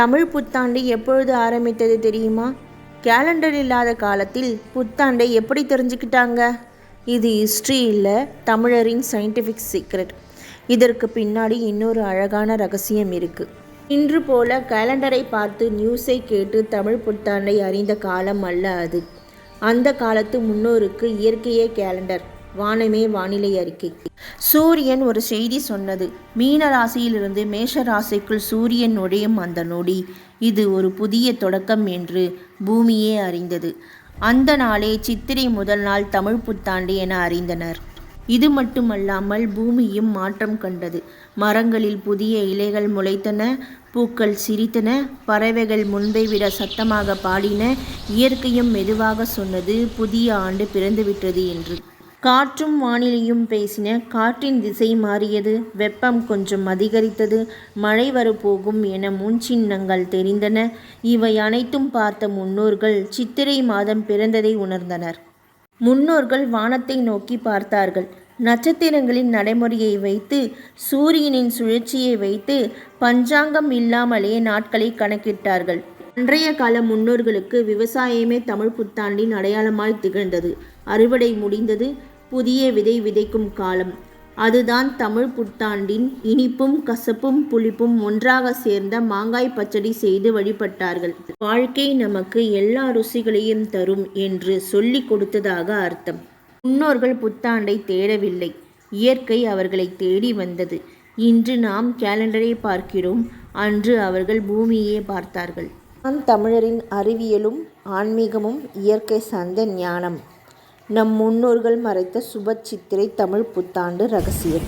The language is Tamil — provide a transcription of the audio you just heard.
தமிழ் புத்தாண்டு எப்பொழுது ஆரம்பித்தது தெரியுமா? கேலண்டர் இல்லாத காலத்தில் புத்தாண்டை எப்படி தெரிஞ்சுக்கிட்டாங்க? இது ஹிஸ்ட்ரி இல்லை, தமிழரின் சயின்டிஃபிக் சீக்ரெட். இதற்கு பின்னாடி இன்னொரு அழகான ரகசியம் இருக்குது. இன்று போல கேலண்டரை பார்த்து நியூஸை கேட்டு தமிழ் புத்தாண்டை அறிந்த காலம் அல்ல அது. அந்த காலத்து முன்னோருக்கு இயற்கையே கேலண்டர், வானமே வானிலை அறிக்கை. சூரியன் ஒரு செய்தி சொன்னது. மீன ராசியிலிருந்து மேஷ ராசிக்குள் சூரியன் நுழையும் அந்த நொடி இது ஒரு புதிய தொடக்கம் என்று பூமியே அறிந்தது. அந்த நாளே சித்திரை முதல் நாள் தமிழ் புத்தாண்டு என அறிந்தனர். இது மட்டுமல்லாமல் பூமியும் மாற்றம் கண்டது. மரங்களில் புதிய இலைகள் முளைத்தன, பூக்கள் சிரித்தன, பறவைகள் முன்பை விட சத்தமாக பாடின. இயற்கையும் மெதுவாக சொன்னது, புதிய ஆண்டு பிறந்துவிட்டது என்று. காற்றும் வானிலையும் பேசின. காற்றின் திசை மாறியது, வெப்பம் கொஞ்சம் அதிகரித்தது, மழை வரப்போகும் என முன்சின்னங்கள் தெரிந்தன. இவை அனைத்தும் பார்த்த முன்னோர்கள் சித்திரை மாதம் பிறந்ததை உணர்ந்தனர். முன்னோர்கள் வானத்தை நோக்கி பார்த்தார்கள். நட்சத்திரங்களின் நடைமுறையை வைத்து, சூரியனின் சுழற்சியை வைத்து, பஞ்சாங்கம் இல்லாமலே நாட்களை கணக்கிட்டார்கள். அன்றைய கால முன்னோர்களுக்கு விவசாயமே தமிழ் புத்தாண்டின் அடையாளமாய் திகழ்ந்தது. அறுவடை முடிந்தது, புதிய விதை விதைக்கும் காலம். அதுதான் தமிழ் புத்தாண்டின் இனிப்பும் கசப்பும் புளிப்பும் ஒன்றாக சேர்ந்த மாங்காய் பச்சடி செய்து வழிபட்டார்கள். வாழ்க்கை நமக்கு எல்லா ருசிகளையும் தரும் என்று சொல்லி கொடுத்ததாக அர்த்தம். முன்னோர்கள் புத்தாண்டை தேடவில்லை, இயற்கை அவர்களை தேடி வந்தது. இன்று நாம் கேலண்டரை பார்க்கிறோம், அன்று அவர்கள் பூமியே பார்த்தார்கள். நம் தமிழரின் அறிவியலும் ஆன்மீகமும் இயற்கை சார்ந்த ஞானம். நம் முன்னோர்கள் மறைத்த சுப சித்திரை தமிழ் புத்தாண்டு ரகசியம்.